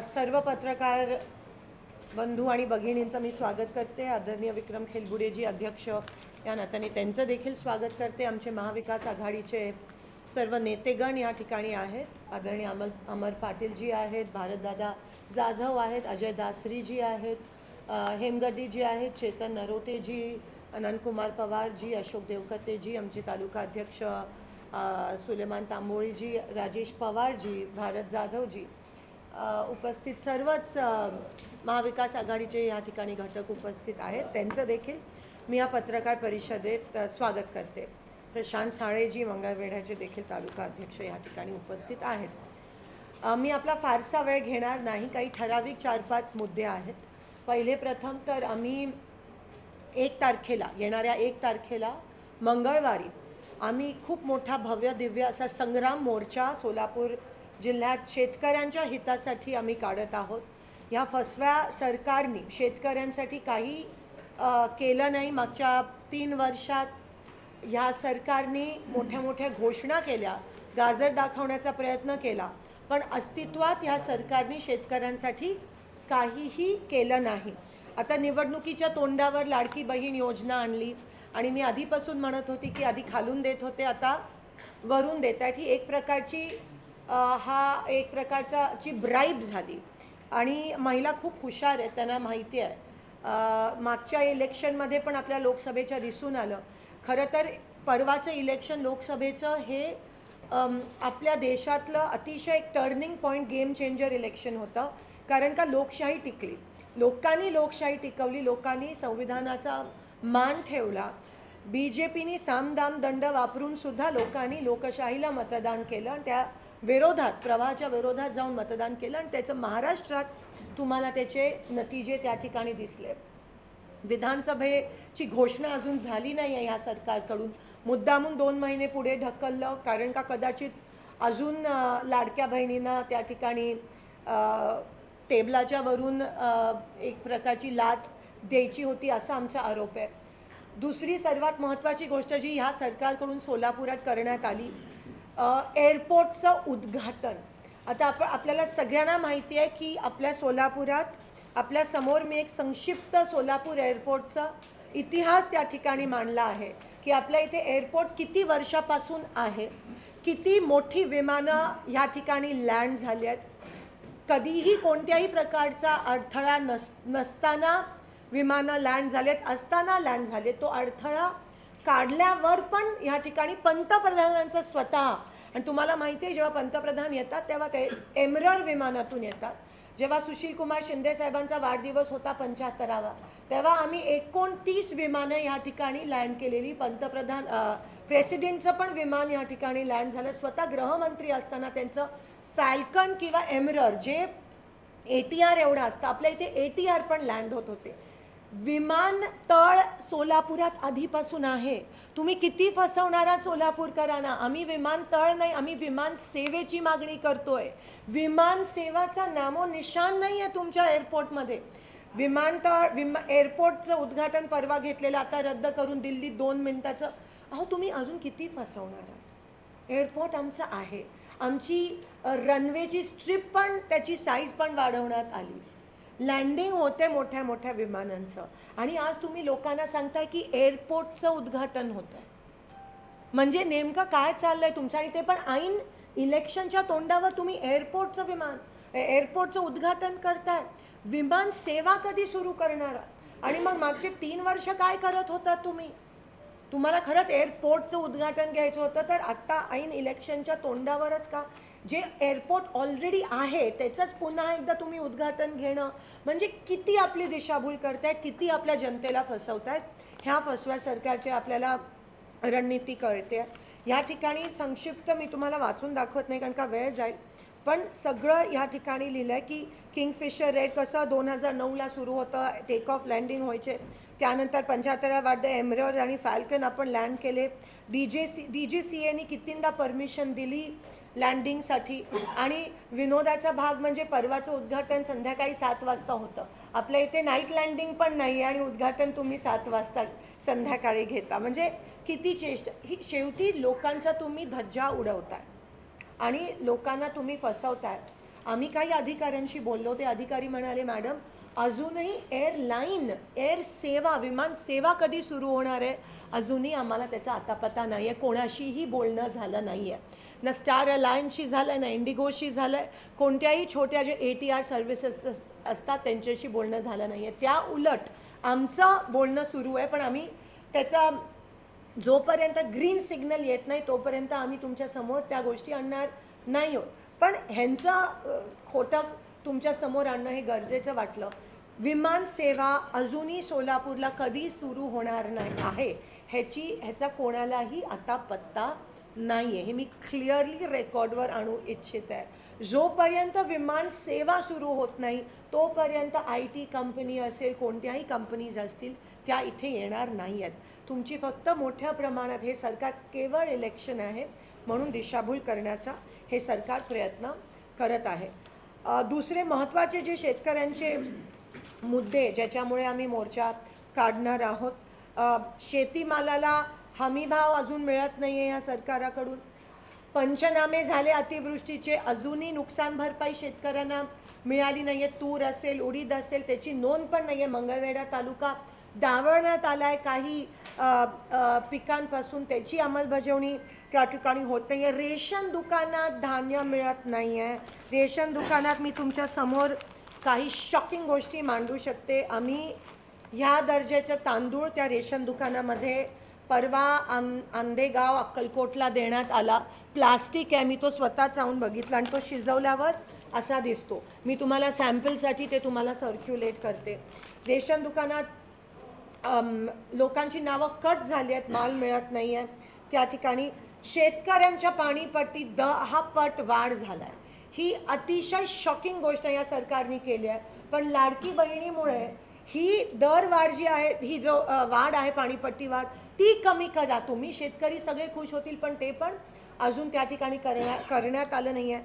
सर्व पत्रकार बंधू आणि भगिनींचं मी स्वागत करते. आदरणीय विक्रम खेलबुडेजी अध्यक्ष या नात्याने त्यांचं देखील स्वागत करते. आमचे महाविकास आघाडीचे सर्व नेतेगण या ठिकाणी आहेत. आदरणीय अमर पाटीलजी आहेत, भारतदादा जाधव आहेत, अजय दासरीजी आहेत, हेमगड्डीजी आहेत, चेतन नरोतेजी, अनंतकुमार पवारजी, अशोक देवकतेजी, आमचे तालुका अध्यक्ष सुलेमान तांबोळीजी, राजेश पवारजी, भारत जाधवजी उपस्थित सर्वच महाविकास आघाडीचे या ठिकाणी घटक उपस्थित आहेत. त्यांचं देखील मी या पत्रकार परिषदेत स्वागत करते. प्रशांत साळेजी मंगळवेढ्याचे देखील तालुका अध्यक्ष या ठिकाणी उपस्थित आहेत. मी आपला फारसा वेळ घेणार नाही. काही ठराविक 4-5 मुद्दे आहेत. पहिले प्रथम तर आम्ही येणाऱ्या 1 तारखेला मंगळवारी आम्ही खूप मोठा भव्य दिव्य असा संग्राम मोर्चा सोलापूर जिल्ह्यात शेतकऱ्यांच्या हितासाठी आम्ही काढत आहोत. ह्या फसव्या सरकारने शेतकऱ्यांसाठी काही केलं नाही. मागच्या 3 वर्षात ह्या सरकारने मोठ्या मोठ्या घोषणा केल्या, गाजर दाखवण्याचा प्रयत्न केला, पण अस्तित्वात ह्या सरकारने शेतकऱ्यांसाठी काहीही केलं नाही. आता निवडणुकीच्या तोंडावर लाडकी बहीण योजना आणली आणि मी आधीपासून म्हणत होती की आधी खालून देत होते, आता वरून देत आहेत. ही एक प्रकारची ब्राईब झाली आणि महिला खूप हुशार आहेत, त्यांना माहिती आहे. मागच्या इलेक्शनमध्ये पण आपल्या लोकसभेच्या दिसून आलं. खरं तर परवाचं इलेक्शन लोकसभेचं हे आपल्या देशातलं अतिशय एक turning point, game changer election होतं. कारण का लोकशाही टिकली, लोकांनी लोकशाही टिकवली, लोकांनी संविधानाचा मान ठेवला. BJPनी सामदाम दंड वापरून सुद्धा लोकांनी लोकशाहीला मतदान केलं आणि त्या विरोधात, प्रवाहाच्या विरोधात जाऊन मतदान केलं आणि त्याचं महाराष्ट्रात तुम्हाला त्याचे नतीजे त्या ठिकाणी दिसले. विधानसभेची घोषणा अजून झाली नाही आहे ह्या सरकारकडून. मुद्दामून 2 महिने पुढे ढकललं, कारण का कदाचित अजून लाडक्या बहिणींना त्या ठिकाणी टेबलाच्या वरून एक प्रकारची लाच द्यायची होती असा आमचा आरोप आहे. दुसरी सर्वात महत्त्वाची गोष्ट जी ह्या सरकारकडून सोलापुरात करण्यात आली, एअरपोर्टचं उद्घाटन. आता आपल्याला सगळ्यांना माहिती आहे की आपल्या सोलापुरात, आपल्यासमोर मी एक संक्षिप्त सोलापूर एअरपोर्टचा इतिहास त्या ठिकाणी मांडला आहे की आपल्या इथे एअरपोर्ट किती वर्षापासून आहे, किती मोठी विमानं ह्या ठिकाणी लँड झाली आहेत, कधीही कोणत्याही प्रकारचा अडथळा नसताना विमानं लँड झालेत, असताना लँड झाले. तो अडथळा काढल्यावर पण ह्या ठिकाणी पंतप्रधानांचं स्वतः, आणि तुम्हाला माहिती आहे जेव्हा पंतप्रधान येतात तेव्हा ते एमरर विमानातून येतात. जेव्हा सुशीलकुमार शिंदे साहेबांचा वाढदिवस होता 75वा, तेव्हा आम्ही 29 विमानं ह्या ठिकाणी लँड केलेली. प्रेसिडेंटचं पण विमान ह्या ठिकाणी लँड झालं. स्वतः गृहमंत्री असताना त्यांचं फॅल्कन किंवा एमरर जे ATR एवढं असतं, आपल्या इथे ATR पण लँड होत होते. विमानतळ सोलापुरात आधीपासून आहे. तुम्ही किती फसवणार आहात सोलापूरकरांना? आम्ही विमानतळ नाही, आम्ही विमान सेवेची मागणी करतोय. विमान सेवाचा नामोनिशान नाही आहे तुमच्या एअरपोर्टमध्ये. एअरपोर्टचं उद्घाटन परवा घेतलेलं आता रद्द करून दिल्लीत 2 मिनिटाचं. तुम्ही अजून किती फसवणार आहात? एअरपोर्ट आमचं आहे. आमची रनवेची स्ट्रिप पण, त्याची साईज पण वाढवण्यात आली. लँडिंग होते मोठ्या मोठ्या विमानांचं आणि आज तुम्ही लोकांना सांगताय की एअरपोर्टचं उद्घाटन होतं आहे. म्हणजे नेमकं काय चाललंय तुमचं? आणि ते पण ऐन इलेक्शनच्या तोंडावर तुम्ही एअरपोर्टचं उद्घाटन करताय. विमान सेवा कधी सुरू करणार? आणि मग मागचे 3 वर्ष काय करत होतात तुम्ही? तुम्हाला खरंच एअरपोर्टचं उद्घाटन घ्यायचं होतं तर आत्ता ऐन इलेक्शनच्या तोंडावरच का? जे एअरपोर्ट ऑलरेडी आहे त्याचंच पुन्हा एकदा तुम्ही उद्घाटन घेणं म्हणजे किती आपली दिशाभूल करतायत, किती आपल्या जनतेला फसवतायत. ह्या फसव्या सरकारची आपल्याला रणनीती कळते. ह्या ठिकाणी संक्षिप्त मी तुम्हाला वाचून दाखवत नाही कारण का वेळ जाईल, पण सगळं ह्या ठिकाणी लिहिलं आहे की किंगफिशर रेड कसं 2009ला सुरू होतं, टेक ऑफ लँडिंग व्हायचे. त्यानंतर 75व्या वाढते एमरर आणि फॅल्कन आपण लँड केले. DGCAने कितींदा परमिशन दिली लँडिंगसाठी. आणि विनोदाचा भाग म्हणजे परवाचं उद्घाटन संध्याकाळी 7 वाजता होतं. आपल्या इथे नाईट लँडिंग पण नाही आणि उद्घाटन तुम्ही 7 वाजता संध्याकाळी घेता. म्हणजे किती चेष्टा ही. शेवटी लोकांचा तुम्ही धज्जा उडवताय आणि लोकांना तुम्ही फसवताय. आम्ही काही अधिकाऱ्यांशी बोललो, ते अधिकारी म्हणाले मॅडम अजूनही एअरलाईन एअर सेवा विमान सेवा कधी सुरू होणार आहे अजूनही आम्हाला त्याचा आतापत्ता नाही आहे. कोणाशीही बोलणं झालं नाही आहे, ना स्टार अलायन्सशी झालं आहे, ना इंडिगोशी झालं आहे. कोणत्याही छोट्या जे ATR सर्व्हिसेस असतात त्यांच्याशी बोलणं झालं नाही आहे. त्या उलट आमचं बोलणं सुरू आहे, पण आम्ही त्याचा जोपर्यंत ग्रीन सिग्नल येत नाही तोपर्यंत आम्ही तुमच्यासमोर त्या गोष्टी आणणार नाही आहोत. पण ह्यांचं खोटं तुमच्यासमोर आणणं हे गरजेचं वाटलं. विमान सेवा अजूनही सोलापूरला कधी सुरू होणार नाही आहे ह्याचा कोणालाही आता पत्ता नाही आहे. हे मी क्लिअरली रेकॉर्डवर आणू इच्छित आहे. जोपर्यंत विमान सेवा सुरू होत नाही तोपर्यंत IT कंपनी असेल, कोणत्याही कंपनीज असतील त्या इथे येणार नाही आहेत. तुमची फक्त मोठ्या प्रमाणात हे सरकार केवळ इलेक्शन आहे म्हणून दिशाभूल करण्याचा हे सरकार प्रयत्न करत आहे. दुसरे महत्त्वाचे जे शेतकऱ्यांचे मुद्दे ज्याच्यामुळे आम्ही मोर्चा काढणार आहोत, शेतीमालाला हमीभाव अजून मिळत नाही आहे या सरकाराकडून. पंचनामे झाले अतिवृष्टीचे, अजूनही नुकसान भरपाई शेतकऱ्यांना मिळाली नाही आहे. तूर असेल, उडीद असेल त्याची नोंद पण नाही आहे. मंगळवेढा तालुका डावरण्यात आला आहे. काही पिकांपासून त्याची अंमलबजावणी त्या ठिकाणी होत नाही आहे. रेशन दुकानात धान्य मिळत नाही आहे. रेशन दुकानात मी तुमच्या समोर काही शॉकिंग गोष्टी मांडू शकते. आम्ही ह्या दर्जाचं तांदूळ त्या रेशन दुकानामध्ये परवा आंदेगाव अक्कलकोटला देण्यात आला. प्लास्टिक आहे, मी तो स्वतः चावून बघितला आणि तो शिजवल्यावर असा दिसतो. मी तुम्हाला सॅम्पलसाठी ते तुम्हाला सर्क्युलेट करते. रेशन दुकानात लोकांची नावं कट झाली आहेत, माल मिळत नाही आहे. त्या ठिकाणी शेतकऱ्यांच्या पाणीपट्टीत 10 पट वाढ झाला आहे. ही अतिशय शॉकिंग गोष्ट या सरकारने केली आहे. पण लाडकी बहिणीमुळे ही दरवाढ जी आहे, ही जो वाढ आहे पाणीपट्टी वाढ, ती कमी करा तुम्ही. शेतकरी सगळे खुश होतील, पण ते पण अजून त्या ठिकाणी करण्यात आलं नाही आहे.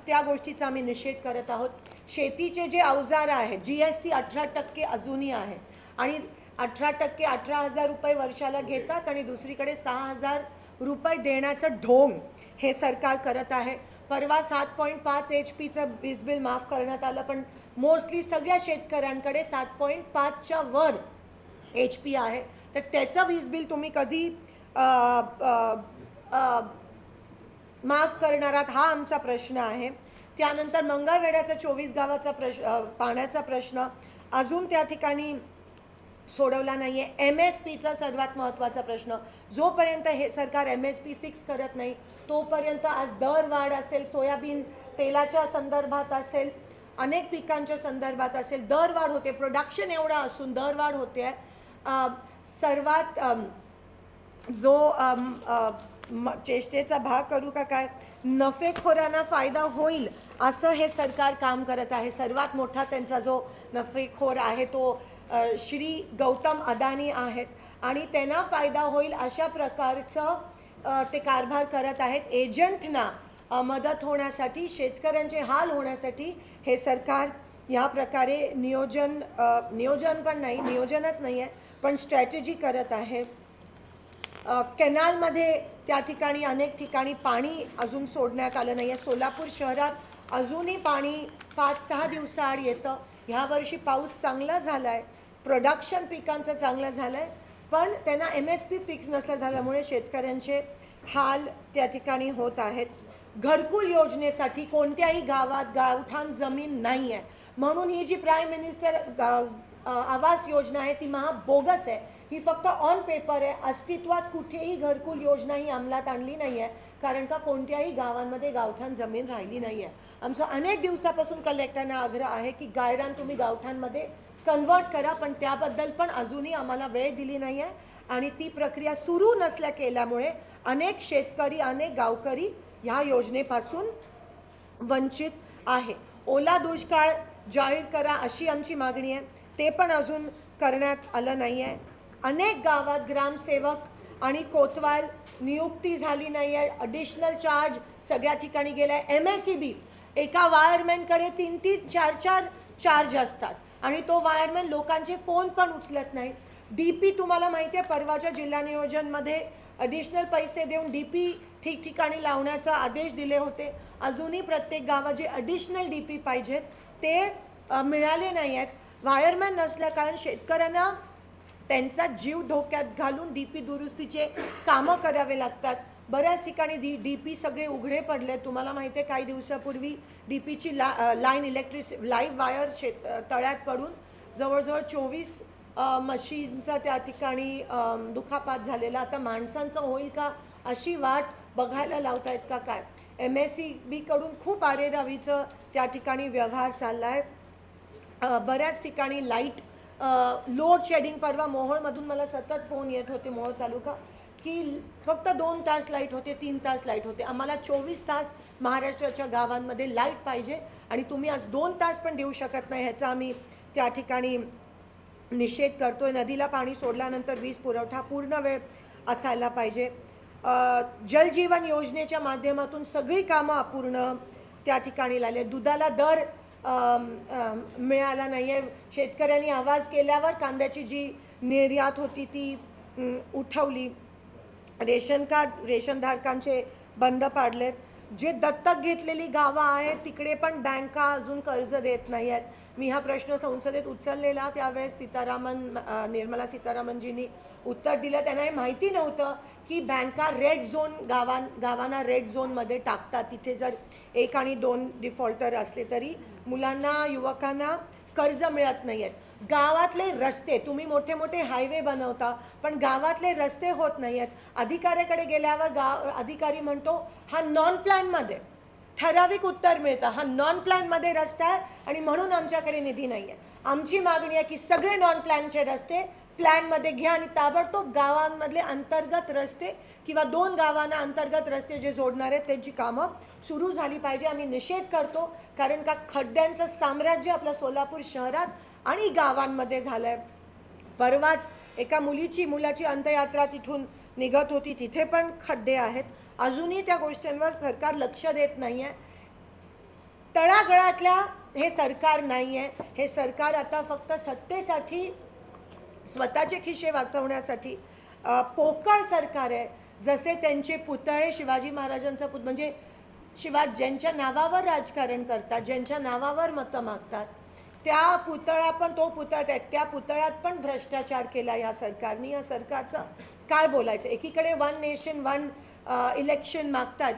त्या गोष्टीचा आम्ही निषेध करत आहोत. शेतीचे जे अवजार आहेत GST 18% अजूनही आहे आणि 18% 18,000 रुपये वर्षाला घेतात आणि दुसरीकडे 6,000 रुपये देण्याचं ढोंग हे सरकार करत आहे. परवा 7.5 HP वीज बिल माफ करण्यात आलं, पण मोस्टली सगळ्या शेतकऱ्यांकडे 7.5च्या वर HP आहे. तर त्याचं वीज बिल तुम्ही कधी माफ करणार आहात हा आमचा प्रश्न आहे. त्यानंतर मंगळवेढ्याचा 24 गावाचा पाण्याचा प्रश्न अजून त्या ठिकाणी सोडवला नाही आहे. MSPचा सर्वात महत्त्वाचा प्रश्न, जोपर्यंत हे सरकार MSP फिक्स करत नाही तोपर्यंत आज दरवाढ असेल, सोयाबीन तेलाच्या संदर्भात असेल, अनेक पिकांच्या संदर्भात असेल, दरवाढ होते. प्रोडक्शन एवढा असून दरवाढ होते आहे. सर्वात जो चेष्टेचा भाग करू का काय, नफेखोरांना फायदा होईल असं हे सरकार काम करत आहे. सर्वात मोठा त्यांचा जो नफेखोर आहे तो श्री गौतम अदानी आहेत आणि त्यांना फायदा होईल अशा प्रकारचं ते कारभार करत आहेत. एजंटना मदत होण्यासाठी, शेतकऱ्यांचे हाल होण्यासाठी हे सरकार या प्रकारे नियोजनच नाही आहे, पण स्ट्रॅटेजी करत आहे. कॅनालमध्ये त्या ठिकाणी अनेक ठिकाणी पाणी अजून सोडण्यात आलं नाही आहे. सोलापूर शहरात अजूनही पाणी 5-6 दिवसाआड येतं. ह्या वर्षी पाऊस चांगला झाला आहे, प्रोडक्शन पिकांचं चांगलं झालं आहे, पण त्यांना MSP फिक्स नसल्या झाल्यामुळे शेतकऱ्यांचे हाल त्या ठिकाणी होत आहेत. घरकुल योजनेसाठी कोणत्याही गावात गावठाण जमीन नाही आहे म्हणून ही जी प्राईम मिनिस्टर आवास योजना आहे ती बोगस आहे. ही फक्त ऑन पेपर आहे. अस्तित्वात कुठेही घरकुल योजना ही अंमलात आणली नाही आहे, कारण का कोणत्याही गावांमध्ये गावठाण जमीन राहिली नाही आहे. आमचा अनेक दिवसापासून कलेक्टरना आग्रह आहे की गायरान तुम्ही गावठाणमध्ये कन्वर्ट करा, पण त्याबद्दल पण अजूनही आम्हाला वेळ दिली नाही आहे आणि ती प्रक्रिया सुरू नसल्या केल्यामुळे अनेक शेतकरी, अनेक गावकरी ह्या योजनेपासून वंचित आहे. ओला दुष्काळ जाहीर करा अशी आमची मागणी आहे, ते पण अजून करण्यात आलं नाही आहे. अनेक गावात ग्रामसेवक आणि कोतवाल नियुक्ती झाली नाही आहे. ॲडिशनल चार्ज सगळ्या ठिकाणी गेला आहे. MSEB एका वायरमॅनकडे 3-3, 4-4 चार्ज असतात आणि तो वायरमॅन लोकांचे फोन पण उचलत नाही. DP तुम्हाला माहिती आहे परवाच्या जिल्हा नियोजनमध्ये ॲडिशनल पैसे देऊन DP ठिकठिकाणी लावण्याचा आदेश दिले होते. अजूनही प्रत्येक गावात जे ॲडिशनल DP पाहिजेत ते मिळाले नाही आहेत. वायरमॅन नसल्या कारण शेतकऱ्यांना त्यांचा जीव धोक्यात घालून DP दुरुस्तीचे कामं करावे लागतात. बऱ्याच ठिकाणी DP सगळे उघडे पडले. तुम्हाला माहिती आहे काही दिवसापूर्वी DPची लाईन लाईव्ह वायर तळ्यात पडून जवळजवळ 24 मशीनचा त्या ठिकाणी दुखापत झालेला. आता माणसांचं होईल का अशी वाट बघायला लावतायत का काय. MSEBकडून खूप आरेरावीचं त्या ठिकाणी व्यवहार चालला आहे. बऱ्याच ठिकाणी लाईट लोड शेडिंग. परवा मोहोळमधून मला सतत फोन येत होते मोहोळ तालुका की फक्त 2 तास लाईट होते, 3 तास लाईट होते. आम्हाला 24 तास महाराष्ट्राच्या गावांमध्ये लाईट पाहिजे आणि तुम्ही आज 2 तास पण देऊ शकत नाही. ह्याचा आम्ही त्या ठिकाणी निषेध करतोय. नदीला पाणी सोडल्यानंतर वीज पुरवठा पूर्ण वेळ असायला पाहिजे. जलजीवन योजनेच्या माध्यमातून सगळी कामं अपूर्ण त्या ठिकाणी लागले. दुधाला दर मिळाला नाही आहे. शेतकऱ्यांनी आवाज केल्यावर कांद्याची जी निर्यात होती ती उठवली. रेशनधारकांचे बंद पाडलेत. जे दत्तक घेतलेली गावं आहेत तिकडे पण बँका अजून कर्ज देत नाही आहेत. मी हा प्रश्न संसदेत उचललेला त्यावेळेस निर्मला सीतारामनजींनी उत्तर दिलं. त्यांना हे माहिती नव्हतं की बँका रेड झोन गावांना रेड झोनमध्ये टाकतात. तिथे जर 1 आणि 2 डिफॉल्टर असले तरी मुलांना युवकांना कर्ज मिळत नाही आहेत. गावातले रस्ते तुम्ही मोठे मोठे हायवे बनवता पण गावातले रस्ते होत नाही आहेत. अधिकाऱ्याकडे गेल्यावर अधिकारी म्हणतो हा नॉन प्लॅनमध्ये. ठराविक उत्तर मिळतं हा नॉन प्लॅनमध्ये रस्ता आहे आणि म्हणून आमच्याकडे निधी नाही आहे. आमची मागणी आहे की सगळे नॉन प्लॅनचे रस्ते प्लॅनमध्ये घ्या आणि ताबडतोब गावांमधले अंतर्गत रस्ते किंवा 2 गावांना अंतर्गत रस्ते जे जोडणार आहेत त्यांची कामं सुरू झाली पाहिजे. आम्ही निषेध करतो कारण का खड्ड्यांचं साम्राज्य आपल्या सोलापूर शहरात आणि गावांमध्ये झालं आहे. परवाच एका मुलाची अंत्ययात्रा तिथून निघत होती, तिथे पण खड्डे आहेत. अजूनही त्या गोष्टींवर सरकार लक्ष देत नाही आहे. तळागाळातल्या हे सरकार नाही आहे. हे सरकार आता फक्त सत्तेसाठी स्वतःचे खिसे वाचवण्यासाठी पोकळ सरकार आहे. जसे त्यांचे पुतळे शिवाजी महाराजांचा म्हणजे ज्यांच्या नावावर राजकारण करतात, ज्यांच्या नावावर मतं मागतात त्या त्या पुतळ्यात पण भ्रष्टाचार केला या सरकारने. या सरकारचं काय बोलायचं. एकीकडे 1 नेशन 1 इलेक्शन मागतात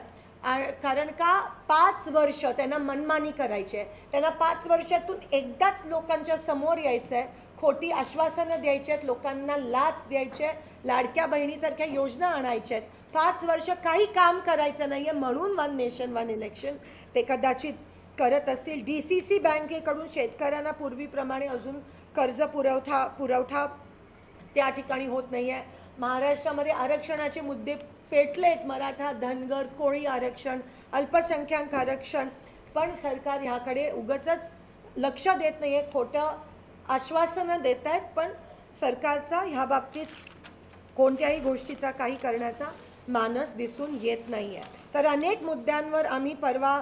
कारण का 5 वर्ष त्यांना मनमानी करायची आहे. त्यांना 5 वर्षातून एकदाच लोकांच्या समोर यायचं आहे. खोटी आश्वासनं द्यायची आहेत, लोकांना लाच द्यायची आहे, लाडक्या बहिणीसारख्या योजना आणायच्या आहेत. 5 वर्ष काही काम करायचं नाही आहे म्हणून 1 नेशन 1 इलेक्शन ते कदाचित करत असतील. DCC बँकेकडून शेतकऱ्यांना पूर्वीप्रमाणे अजून कर्ज पुरवठा त्या ठिकाणी होत नाही आहे. महाराष्ट्रामध्ये आरक्षणाचे मुद्दे पेटलेत. मराठा, धनगर, कोळी आरक्षण, अल्पसंख्याक आरक्षण. पण सरकार ह्याकडे उगाचच लक्ष देत नाही आहे. खोटं आश्वासनं देत आहेत पण सरकारचा ह्या बाबतीत कोणत्याही गोष्टीचा काही करण्याचा मानस दिसून येत नाही आहे. तर अनेक मुद्द्यांवर आम्ही परवा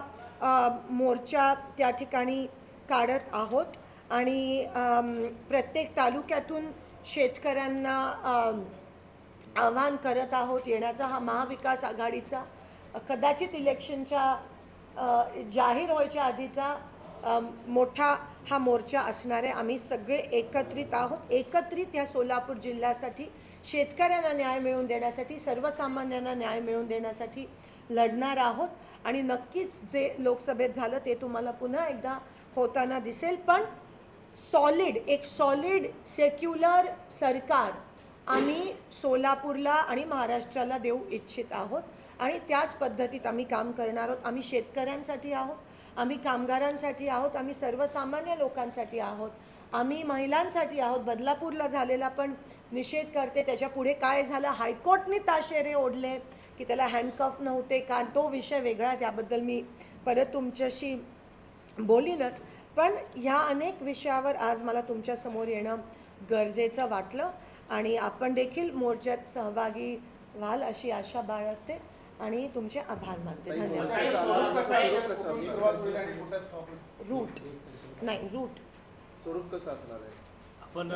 मोर्चा त्या ठिकाणी काढत आहोत आणि प्रत्येक तालुक्यातून शेतकऱ्यांना आवाहन करत आहोत येण्याचा. हा महाविकास आघाडीचा कदाचित इलेक्शनच्या जाहीर व्हायच्या आधीचा मोठा हा मोर्चा असणार आहे. आम्ही सगळे एकत्रित आहोत. एकत्रित ह्या सोलापूर जिल्ह्यासाठी शेतकऱ्यांना न्याय मिळवून देण्यासाठी, सर्वसामान्यांना न्याय मिळवून देण्यासाठी लढणार आहोत आणि नक्कीच जे लोकसभेत झालं ते तुम्हाला पुन्हा एकदा होताना दिसेल. पण एक सॉलिड सेक्युलर सरकार आम्ही सोलापूरला आणि महाराष्ट्राला देऊ इच्छित आहोत आणि त्याच पद्धतीत आम्ही काम करणार आहोत. आम्ही शेतकऱ्यांसाठी आहोत, आम्ही कामगारांसाठी आहोत, आम्ही सर्वसामान्य लोकांसाठी आहोत, आम्ही महिलांसाठी आहोत. बदलापूरला झालेला पण निषेध करते. त्याच्या पुढे काय झालं, हायकोर्टने ताशेरे ओढले की त्याला हँडकफ नव्हते का, तो विषय वेगळा, त्याबद्दल मी परत तुमच्याशी बोलीनच. पण ह्या अनेक विषयावर आज मला तुमच्यासमोर येणं गरजेचं वाटलं आणि आपण देखील मोर्चात सहभागी व्हाल अशी आशा बाळगते आणि तुमचे आभार मानते. धन्यवाद. रूट स्वरूप कसं असणार आहे. आपण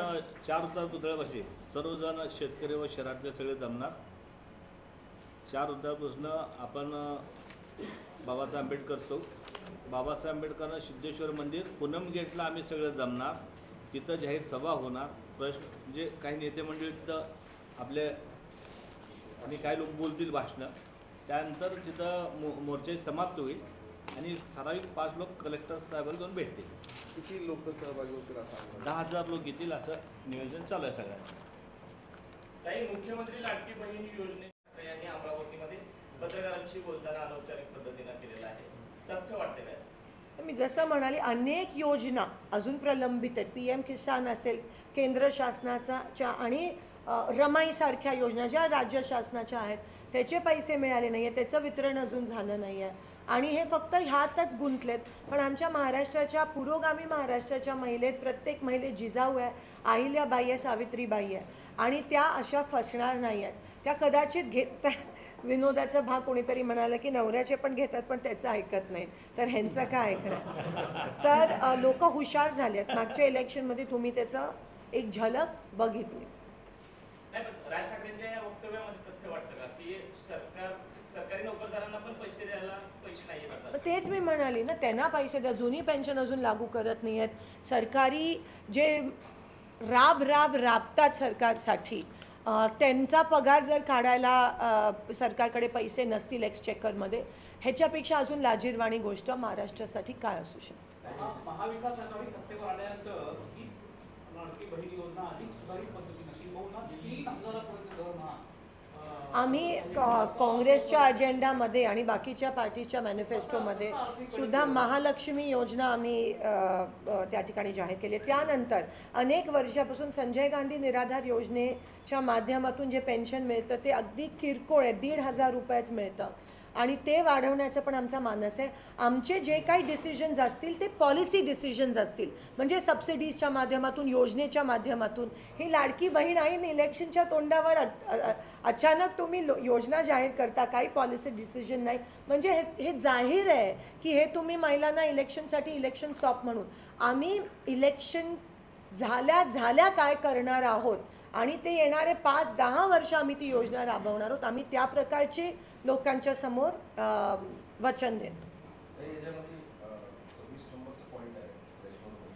4 पुतळ्यापाशी सर्वजण शेतकरी व शहरातले सगळे जमणार. 4 उद्यापासून आपण बाबासाहेब आंबेडकर चौक, बाबासाहेब आंबेडकर सिद्धेश्वर मंदिर, पूनम गेटला आम्ही सगळं जमणार. तिथं जाहीर सभा होणार. प्रश्न म्हणजे काही नेते मंडळी तिथं आपले आणि काही लोक बोलतील भाषणं. त्यानंतर तिथं मोर्चे समाप्त होईल आणि ठराविक 5 लोक कलेक्टर साहेबांना जाऊन भेटतील. किती लोक सहभागी होतील असं अंदाज? 10,000 लोक येतील असं नियोजन चालू आहे सगळ्यांचं. काही मुख्यमंत्री लाडकी बहीण योजने यांनी अमरावतीमध्ये पत्रकारांशी बोलताना अनौपचारिक पद्धतीनं केलेलं आहे. तथ्य वाटते काय? मी जसं म्हणाले अनेक योजना अजून प्रलंबित आहेत. PM किसान असेल केंद्र शासनाच्या आणि रमाईसारख्या योजना ज्या राज्य शासनाच्या आहेत त्याचे पैसे मिळाले नाही आहे, त्याचं वितरण अजून झालं नाही आहे. आणि हे फक्त ह्यातच गुंतलेत. पण आमच्या महाराष्ट्राच्या पुरोगामी महाराष्ट्राच्या महिलेत प्रत्येक महिलेत जिजाऊ आहे, अहिल्याबाई आहे, सावित्रीबाई आहे आणि त्या अशा फसणार नाही आहेत. त्या कदाचित विनोदाचा भाग कोणीतरी म्हणाला की नवऱ्याचे पण घेतात पण त्याचं ऐकत नाही, तर ह्यांचं काय ऐकणार. तर लोक हुशार झाले आहेत. मागच्या इलेक्शनमध्ये तुम्ही त्याचं एक झलक बघितली. नाही, पण राज ठाकरेंच्या या वक्तव्यामध्ये तथ्य वाटतं का की सरकारी नोकरदारांना पण पैसे द्यायला पैसे नाही येतात? तेच मी म्हणाली ना, त्यांना पैसे द्या. जुनी पेन्शन अजून लागू करत नाही आहेत. सरकारी जे राबतात सरकारसाठी त्यांचा पगार जर काढायला सरकारकडे पैसे नसतील एक्सचेकरमध्ये, ह्याच्यापेक्षा अजून लाजिरवाणी गोष्ट महाराष्ट्रासाठी काय असू शकते. महाविकास आघाडी सत्तेवर आल्यानंतर हीच लाडकी बहीण योजना अधिक सुधारित पद्धतीने 3,000पर्यंत दरमहा आम्ही काँग्रेसच्या अजेंडामध्ये आणि बाकीच्या पार्टीच्या मॅनिफेस्टोमध्ये सुद्धा महालक्ष्मी योजना आम्ही त्या ठिकाणी जाहीर केली आहे. त्यानंतर अनेक वर्षापासून संजय गांधी निराधार योजनेच्या माध्यमातून जे पेन्शन मिळतं ते अगदी किरकोळ आहे, 1,500 रुपयेच मिळतं आणि ते वाढवण्याचं पण आमचा मानस आहे. आमचे जे काही डिसिजन्स असतील ते पॉलिसी डिसिजन्स असतील, म्हणजे सबसिडीजच्या माध्यमातून, योजनेच्या माध्यमातून. ही लाडकी बहीण आईन इलेक्शनच्या तोंडावर अचानक तुम्ही योजना जाहीर करता, काही पॉलिसी डिसिजन नाही, म्हणजे हे जाहीर आहे की हे तुम्ही महिलांना इलेक्शनसाठी इलेक्शन सॉप म्हणून. आम्ही इलेक्शन झाल्या काय करणार आहोत आणि ते येणारे 5-10 वर्ष आम्ही ती योजना राबवणार आहोत. आम्ही त्या प्रकारचे लोकांच्या समोर वचन देतो. याच्यामध्ये 26 नंबरचं पॉईंट आहे त्याच्यामध्ये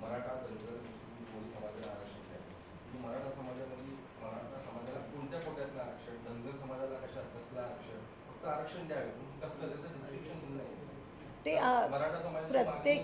मराठा दलित कोळी समाजाला आरक्षण आहे. मराठा समाजाला कोणत्या कोट्यातलं आरक्षण, धनगर समाजाला कसलं आरक्षण, फक्त आरक्षण द्यावे, कसलं त्याचं डिस्क्रिप्शन नाही. ते प्रत्येक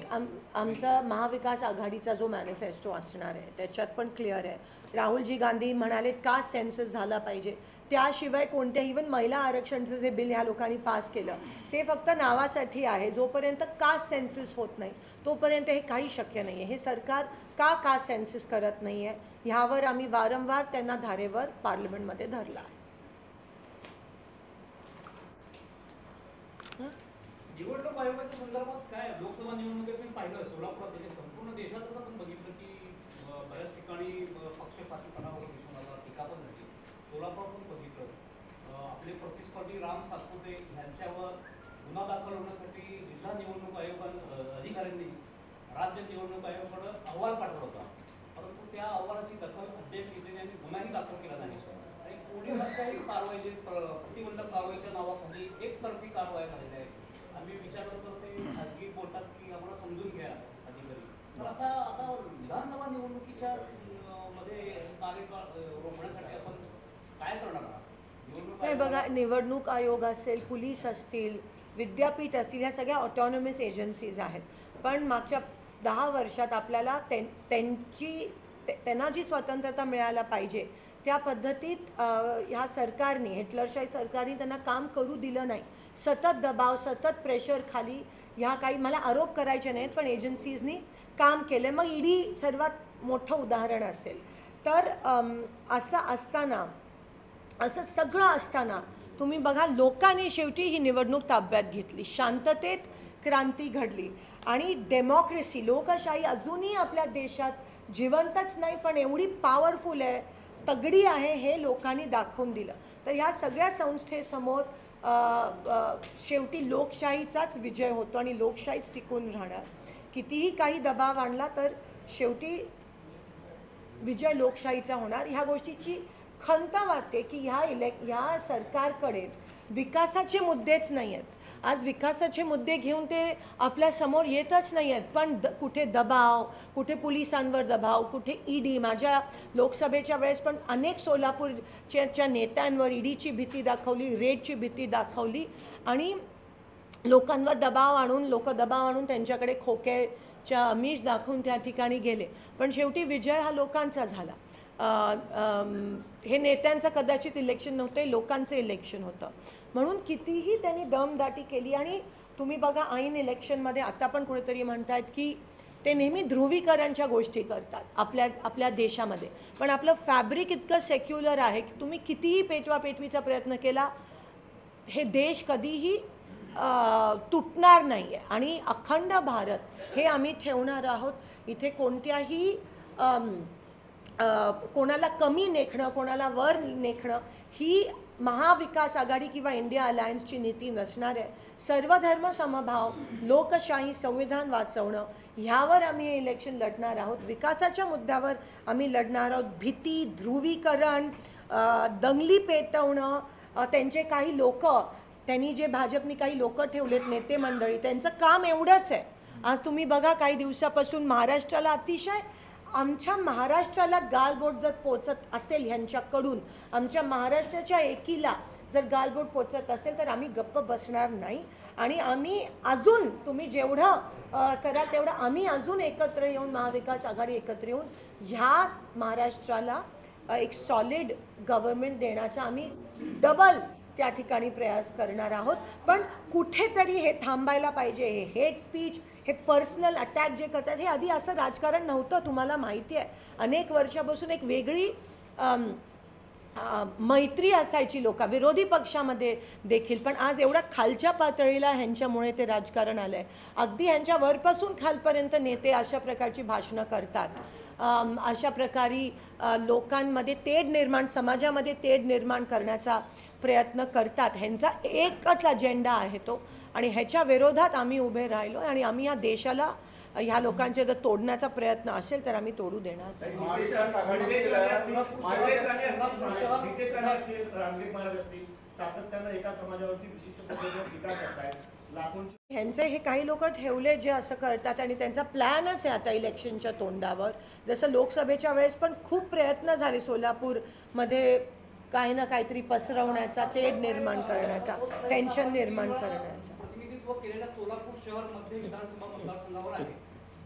आमचा महाविकास आघाडीचा जो मॅनिफेस्टो असणार आहे त्याच्यात पण क्लिअर आहे. राहुलजी गांधी म्हणाले कास्ट सेन्सस झाला पाहिजे, त्याशिवाय कोणत्याही इव्हन महिला आरक्षणचं जे बिल ह्या लोकांनी पास केलं ते फक्त नावासाठी आहे. जोपर्यंत कास्ट सेन्सस होत नाही तोपर्यंत हे काही शक्य नाही आहे. हे सरकार का कास्ट सेन्सस करत नाही आहे ह्यावर आम्ही वारंवार त्यांना धारेवर पार्लमेंटमध्ये धरला आहे. निवडणूक आयोगाच्या संदर्भात काय लोकसभा निवडणुकीत मी पाहिलं सोलापुरात, संपूर्ण देशातच आपण बघितलं की बऱ्याच ठिकाणी पक्षपातीपणावर दिसून आला, टीका पण झाली. सोलापूर पण बघितलं आपले प्रतिस्पर्धी राम सातपुते यांच्यावर गुन्हा दाखल होण्यासाठी जिल्हा निवडणूक अधिकाऱ्यांनी राज्य निवडणूक आयोगाकडे अहवाल पाठवला होता, परंतु त्या अहवालाची दखल अद्याप घेतली आणि गुन्हाही दाखल केला नाही. आणि पोलिसांच्याही कारवाई प्रतिबंधक कारवाईच्या नावाखाली एकतर्फी कारवाई झालेल्या आहेत. आम्ही विचारलं तर ते खाजगी बोलतात की आम्हाला समजून घ्या अधिकारी. तर असा आता विधानसभा निवडणुकीच्या मध्ये कार्यकाळ रोखण्यासाठी आपण काय करणार आहात? नाही बघा, निवडणूक आयोग असेल, पोलीस असतील, विद्यापीठ असतील, ह्या सगळ्या ऑटोनॉमस एजन्सीज आहेत. पण मागच्या 10 वर्षात आपल्याला त्यांना जी स्वतंत्रता मिळायला पाहिजे त्या पद्धतीत ह्या सरकारने, हिटलरशाही सरकारने त्यांना काम करू दिलं नाही. सतत दबाव, सतत प्रेशर खाली ह्या काही मला आरोप करायचे नाहीत पण एजन्सीजनी काम केलं. मग ईडी सर्वात मोठं उदाहरण असेल. तर असं सगळं असताना तुम्ही बघा लोकांनी शेवटी ही निवडणूक ताब्यात घेतली, शांततेत क्रांती घडली आणि डेमोक्रेसी, लोकशाही अजूनही आपल्या देशात जिवंतच नाही पण एवढी पॉवरफुल आहे, तगडी आहे हे लोकांनी दाखवून दिलं. तर ह्या सगळ्या संस्थेसमोर शेवटी लोकशाहीचाच विजय होतो आणि लोकशाहीच टिकून राहणार. कितीही काही दबाव आणला तर शेवटी विजय लोकशाहीचा होणार. ह्या गोष्टीची खंत वाटते की ह्या सरकारकडे विकासाचे मुद्देच नाही आहेत. आज विकासाचे मुद्दे घेऊन ते आपल्या समोर येतच नाही आहेत. पण कुठे दबाव, कुठे पोलिसांवर दबाव, कुठे ईडी. माझ्या लोकसभेच्या वेळेस पण अनेक सोलापूरच्या नेत्यांवर ईडीची भीती दाखवली, रेडची भीती दाखवली आणि लोकांवर दबाव आणून त्यांच्याकडे खोक्याच्या आमिष दाखवून त्या ठिकाणी गेले. पण शेवटी विजय हा लोकांचा झाला. हे नेत्यांचं कदाचित इलेक्शन नव्हतं, हे लोकांचं इलेक्शन होतं. म्हणून कितीही त्यांनी दमदाटी केली आणि तुम्ही बघा ऐन इलेक्शनमध्ये आता पण कुठेतरी म्हणतात की ते नेहमी ध्रुवीकरणच्या गोष्टी करतात आपल्या देशामध्ये. पण आपलं फॅब्रिक इतकं सेक्युलर आहे की तुम्ही कितीही पेटवापेटवीचा प्रयत्न केला हे देश कधीही तुटणार नाही आहे. आणि अखंड भारत हे आम्ही ठेवणार आहोत. इथे कोणत्याही कोणाला कमी नेखणं, कोणाला वर नेखणं ही महाविकास आघाडी किंवा इंडिया अलायन्सची नीती नसणार आहे. सर्वधर्म समभाव, लोकशाही, संविधान वाचवणं ह्यावर आम्ही हे इलेक्शन लढणार आहोत. विकासाच्या मुद्द्यावर आम्ही लढणार आहोत. भीती, ध्रुवीकरण, दंगली पेटवणं, त्यांचे काही लोक, त्यांनी जे भाजपनी काही लोक ठेवलेत नेते मंडळी, त्यांचं काम एवढंच आहे. आज तुम्ही बघा काही दिवसापासून महाराष्ट्राला अतिशय, आमच्या महाराष्ट्राला गालबोट जर पोचत असेल ह्यांच्याकडून, आमच्या महाराष्ट्राच्या एकीला जर गालबोट पोचत असेल तर आम्ही गप्प बसणार नाही. आणि आम्ही अजून, तुम्ही जेवढं कराल तेवढं आम्ही अजून एकत्र येऊन, महाविकास आघाडी एकत्र येऊन ह्या महाराष्ट्राला एक सॉलिड गव्हर्नमेंट देण्याचा आम्ही डबल त्या ठिकाणी प्रयास करणार आहोत. पण कुठेतरी हे थांबायला पाहिजे. हे हेट स्पीच, हे पर्सनल अटॅक जे करतात, हे आधी असं राजकारण नव्हतं, तुम्हाला माहिती आहे. अनेक वर्षापासून एक वेगळी मैत्री असायची विरोधी पक्षामध्ये देखील. पण आज एवढा खालच्या पातळीला ह्यांच्यामुळे ते राजकारण आलं आहे. अगदी ह्यांच्या वरपासून खालपर्यंत नेते अशा प्रकारची भाषणं करतात, अशा प्रकारे लोकांमध्ये तेढ निर्माण, समाजामध्ये तेढ निर्माण करण्याचा प्रयत्न करतात. ह्यांचा एकच अजेंडा आहे तो, आणि ह्याच्या विरोधात आम्ही उभे राहिलो आणि आम्ही या देशाला, ह्या लोकांचे जर तोडण्याचा प्रयत्न असेल तर आम्ही तोडू देणार. ह्यांचे हे काही लोक ठेवले जे असं करतात आणि त्यांचा प्लॅनच आहे आता इलेक्शनच्या तोंडावर. जसं लोकसभेच्या वेळेस पण खूप प्रयत्न झाले सोलापूरमध्ये काही ना काहीतरी पसरवण्याचा, तेढ निर्माण करण्याचा, टेन्शन निर्माण करण्याचा. प्रतिनिधित्व केलेल्या सोलापूर शहर मध्ये विधानसभा मतदारसंघावर आहे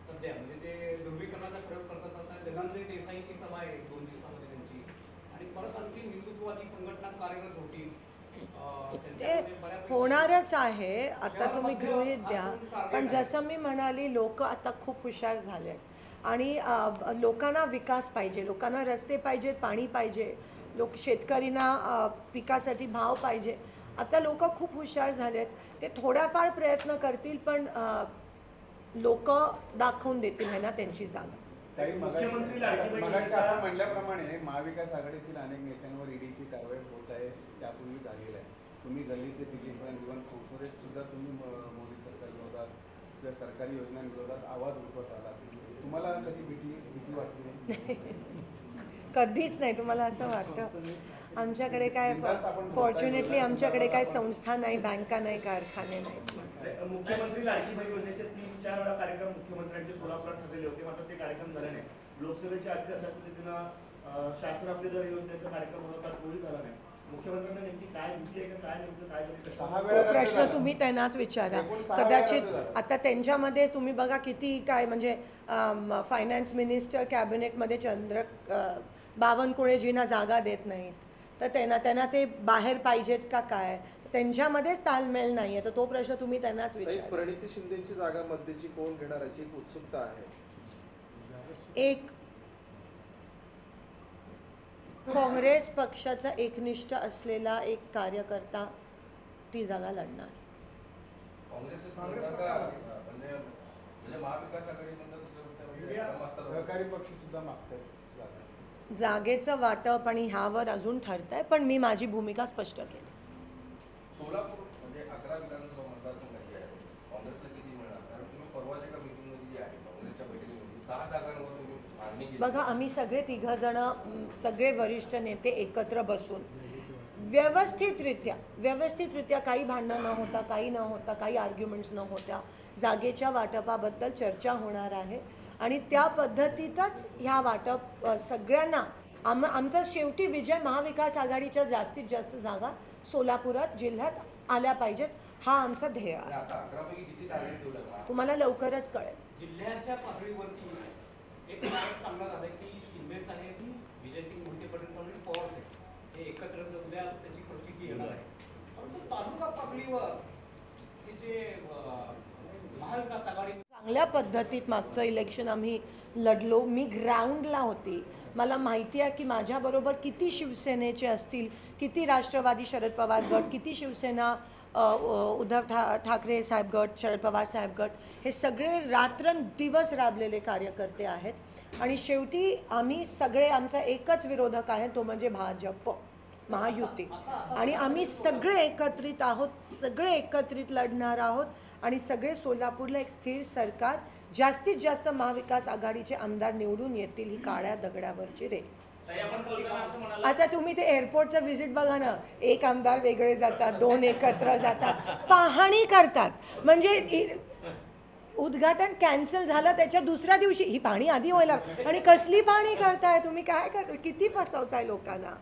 सध्या, म्हणजे ते ध्रुवीकरणाचा प्रयोग करत असताना जगांचे देसाईंची सभा आहे 2 दिवसामध्ये त्यांची, आणि परत आणखी हिंदुत्ववादी संघटना कार्यरत होती. ते होणारच आहे. आता तुम्ही गृहीत द्या. पण जसं मी म्हणाली, लोक आता खूप हुशार झाले आणि लोकांना विकास पाहिजे, लोकांना रस्ते पाहिजेत, पाणी पाहिजे, शेतकऱ्यांना पिकासाठी भाव पाहिजे. आता लोक खूप हुशार झालेत. ते थोडाफार प्रयत्न करतील पण लोक दाखवून देतील ह्यांना त्यांची जागा. मुख्यमंत्री आपण म्हणल्याप्रमाणे महाविकास आघाडीतील अनेक नेत्यांवर ईडीची कारवाई होत आहे, त्यापूर्वी झालेलं आहे. तुम्ही गल्ली ते दिल्लीपर्यंत इव्हन कोर्पोरेट सुद्धा तुम्ही मोदी सरकार विरोधात किंवा सरकारी योजनांविरोधात आवाज उठवत आला. तुम्हाला कधी भीती वाटली? कधीच नाही. तुम्हाला असं वाटतं? आमच्याकडे काय, फॉर्च्युनेटली आमच्याकडे काय संस्था नाही, बँका नाही, कारखाने नाहीत. मुख्यमंत्री लाडकी बहीण योजनेचे 3-4 वेळा कार्यक्रम मुख्यमंत्र्यांचे सोलापुरात ठरलेले होते, मात्र ते कार्यक्रम झाले नाही. लोकसभेच्या आधी अशा पद्धतीनं शासन आपले जर योजनेचा कार्यक्रम होता तोही झाला नाही. मुख्यमंत्र्यांना नेमकी काय भीती आहे, काय नेमकं काय तो प्रश्न तुम्ही त्यांनाच विचारा. कदाचित आता त्यांच्यामध्ये तुम्ही बघा किती काय, म्हणजे फायनान्स मिनिस्टर कॅबिनेटमध्ये बावनकुळेजींना जागा देत नाहीत, तर त्यांना ते बाहेर पाहिजेत का काय, त्यांच्यामध्येच तालमेल नाही आहे. तर तो प्रश्न तुम्ही त्यांनाच विचारा. प्रणिती शिंदेची जागा मध्येची कोण घेणार याची एक उत्सुकता आहे. एक काँग्रेस पक्षाचा एकनिष्ठ असलेला एक कार्यकर्ता ती जागा लढणार. सहकारी पक्ष सुद्धा मागतात जागेचं वाटप आणि ह्यावर अजून ठरतंय, पण मी माझी भूमिका स्पष्ट केली. सोलापूर म्हणजे 11 विधानसभा मतदारसंघाची आहे. काँग्रेसला किती मिळणार? कारण तुम्ही परवाच्या मीटिंगमध्ये जी आहे काँग्रेसच्या बैठकीमध्ये 6 जागांवर तुम्ही मागणी केली. बघा, आम्ही सगळे 3 जण, सगळे वरिष्ठ नेते एकत्र बसून व्यवस्थितरित्या काही भांडणं न होता, काही न होता, काही आर्ग्युमेंट्स न होत्या जागेच्या वाटपाबद्दल चर्चा होणार आहे आणि त्या पद्धतीतच ह्या वाटप सगळ्यांना आमचा शेवटी विजय महाविकास आघाडीच्या जास्तीत जास्त जागा सोलापुरात जिल्ह्यात आल्या पाहिजेत, हा आमचा ध्येय आहे. आता 11 पैकी किती टार्गेट ठेवलं? तुम्हाला लवकरच कळेल. जिल्ह्याच्या पातळीवरती एक नायक चांगला झाला की शिंदे साहेब, विजयसिंग मोहिते पाटील आणि पवार साहेब हे एकत्र उद्या त्याची प्रचिती येणार आहे. परंतु तालुका पातळीवर हे जे महाविकास आघाडी चांगल्या पद्धतीत मागचं इलेक्शन आम्ही लढलो. मी ग्राउंडला होती. मला माहिती आहे की माझ्याबरोबर किती शिवसेनेचे असतील, किती राष्ट्रवादी शरद पवार गट, किती शिवसेना उद्धव ठाकरे साहेब गट, शरद पवार साहेब गट, हे सगळे रात्रंदिवस राबलेले कार्यकर्ते आहेत आणि शेवटी आम्ही सगळे आमचा एकच विरोधक आहे, तो म्हणजे भाजप महायुती. आणि आम्ही सगळे एकत्रित आहोत, सगळे एकत्रित लढणार आहोत आणि सगळे सोलापूरला एक स्थिर सरकार, जास्तीत जास्त महाविकास आघाडीचे आमदार निवडून येतील, ही काळ्या दगडावरची रेघ. आता तुम्ही ते एअरपोर्टचं व्हिजिट बघा ना, एक आमदार वेगळे जातात, दोन एकत्र जातात, पाहणी करतात. म्हणजे उद्घाटन कॅन्सल झालं त्याच्या दुसऱ्या दिवशी ही पाहणी आधी व्हायला, आणि कसली पाहणी करताय तुम्ही, काय करताय, किती फसवताय लोकांना.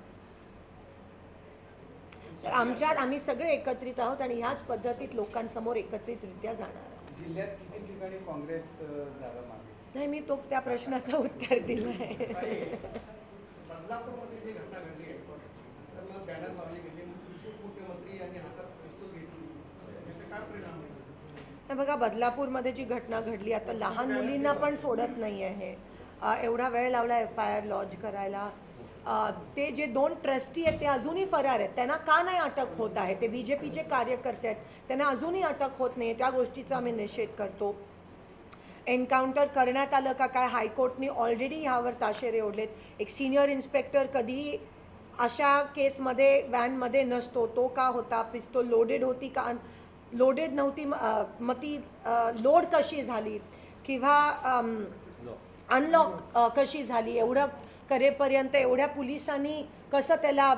तर आम्ही सगळे एकत्रित आहोत आणि ह्याच पद्धतीत लोकांसमोर एकत्रितरित्या जाणार आहोत. जिल्ह्यात किती ठिकाणी काँग्रेस जागा मागे? नाही, मी त्या प्रश्नाचं उत्तर दिलं आहे. बदलापूरमध्ये जी घटना घडली आहे तर मग बॅनर लावली गेली, मुख्यमंत्री यांनी हातात पिस्तूल घेतली, त्याचा काय परिणाम आहे? बघा, बदलापूरमध्ये जी घटना घडली, आता लहान मुलींना पण सोडत नाही आहे. एवढा वेळ लावला FIR लॉन्च करायला. ते जे 2 ट्रस्टी आहेत ते अजूनही फरार आहेत. त्यांना का नाही अटक होत आहे? ते BJPचे कार्यकर्ते आहेत, त्यांना अजूनही अटक होत नाही. त्या गोष्टीचा आम्ही निषेध करतो. एन्काउंटर करण्यात आलं का काय, हायकोर्टने ऑलरेडी ह्यावर ताशेरे ओढलेत. एक सिनियर इन्स्पेक्टर कधीही अशा केसमध्ये व्हॅनमध्ये नसतो, तो का होता? पिस्तूल लोडेड होती का लोडेड नव्हती, मग ती लोड कशी झाली किंवा अनलॉक कशी झाली, एवढं करेपर्यंत एवढ्या पोलिसांनी कसं त्याला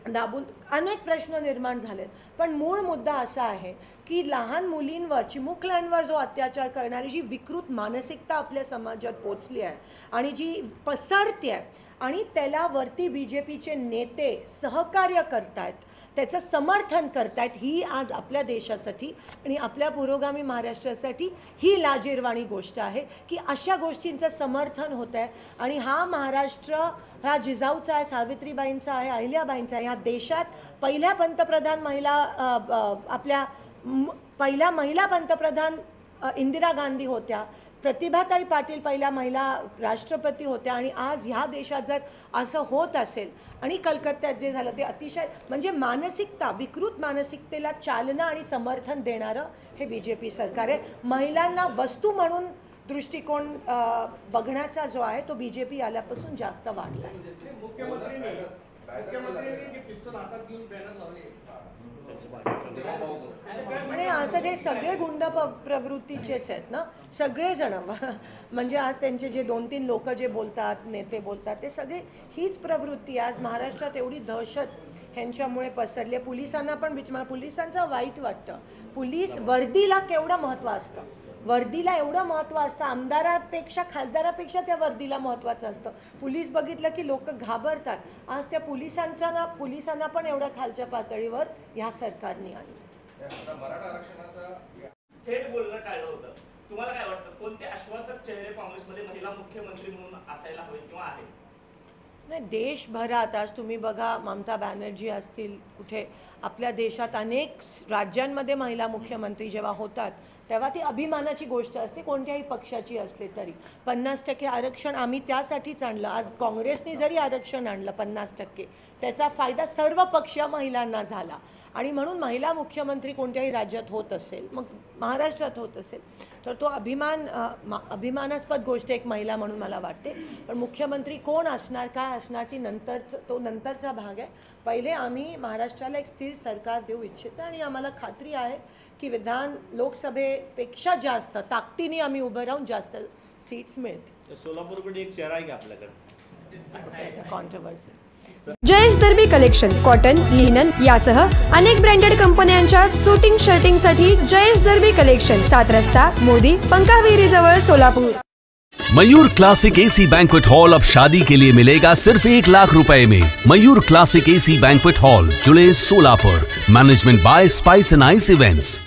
दाबून, अनेक प्रश्न निर्माण झालेत. पण मूळ मुद्दा असा आहे की लहान मुलींवर, चिमुकल्यांवर जो अत्याचार करणारी जी विकृत मानसिकता आपल्या समाजात पोचली आहे आणि जी पसरते आहे आणि त्याला वरती BJPचे नेते सहकार्य करतायत, त्याचं समर्थन करतायत, ही आज आपल्या देशासाठी आणि आपल्या पुरोगामी महाराष्ट्रासाठी ही लाजिरवाणी गोष्ट आहे की अशा गोष्टींचं समर्थन होत आहे. आणि हा महाराष्ट्र हा जिजाऊचा आहे, सावित्रीबाईंचा आहे, अहिल्याबाईंचा आहे. ह्या देशात पहिल्या पंतप्रधान पहिल्या महिला पंतप्रधान इंदिरा गांधी होत्या, प्रतिभाताई पाटील पहिल्या महिला राष्ट्रपती होत्या. आणि आज ह्या देशात जर असं होत असेल आणि कलकत्त्यात जे झालं ते अतिशय, म्हणजे मानसिकता, विकृत मानसिकतेला चालना आणि समर्थन देणारं हे BJP सरकार आहे. महिलांना वस्तू म्हणून दृष्टिकोन बघण्याचा जो आहे तो BJP आल्यापासून जास्त वाढला आहे. मुख्यमंत्र्यांनी जे पिस्तूल हातात घेऊन बॅनर लावले, आणि असं ते सगळे गुंड प्रवृत्तीचेच आहेत ना सगळेजण. म्हणजे आज त्यांचे जे 2-3 लोक जे बोलतात, नेते बोलतात, ते सगळे हीच प्रवृत्ती. आज महाराष्ट्रात एवढी दहशत ह्यांच्यामुळे पसरली. पोलिसांना पण मला पोलिसांचं वाईट वाटतं. पोलीस वर्दीला केवढं महत्त्व असतं, वर्दीला एवढं महत्त्व असतं, आमदारापेक्षा खासदारापेक्षा त्या वर्दीला महत्त्वाचं असतं. पोलीस बघितलं की लोक घाबरतात. आज त्या पोलिसांना पण एवढ्या खालच्या पातळीवर ह्या सरकारने आणलं. मराठा आरक्षणाचा थेट बोलणं टाळलं होतं. तुम्हाला काय वाटतं, कोणते आश्वासक चेहरे काँग्रेसमध्ये महिला मुख्यमंत्री म्हणून असायला हवे किंवा आहे? नाही, देशभरात आज तुम्ही बघा, ममता बॅनर्जी असतील, कुठे आपल्या देशात अनेक राज्यांमध्ये महिला मुख्यमंत्री जेव्हा होतात तेव्हा ती अभिमानाची गोष्ट असते, कोणत्याही पक्षाची असले तरी. 50% आरक्षण आम्ही त्यासाठीच आणलं. आज काँग्रेसने जरी आरक्षण आणलं 50%, त्याचा फायदा सर्व पक्षीय महिलांना झाला. आणि म्हणून महिला मुख्यमंत्री कोणत्याही राज्यात होत असेल, मग महाराष्ट्रात होत असेल, तर तो अभिमानास्पद गोष्ट एक महिला म्हणून मला वाटते. पण मुख्यमंत्री कोण असणार, काय असणार, तो नंतरचा भाग आहे. पहिले आम्ही महाराष्ट्राला एक स्थिर सरकार देऊ इच्छितो आणि आम्हाला खात्री आहे की लोकसभेपेक्षा जास्त ताकदीने आम्ही उभं राहून जास्त सीट्स मिळतील. सोलापूरकडे एक चेहरा आहे की आपल्याकडे कॉन्ट्रोवर्सी. जयेश जर्बी कलेक्शन कॉटन, लिनन यासह अनेक ब्रँडेड कंपन्यांच्या सुटिंग शर्टिंग साठी जयेश जर्बी कलेक्शन, 7 रस्ता मोदी पंकाविहिरी जवळ Solapur. Mayur classic AC banquet hall अब शादी के लिए मिलेगा सिर्फ 1 लाख रुपए में। Mayur classic AC banquet hall, July Solapur. Management by spice end ice events.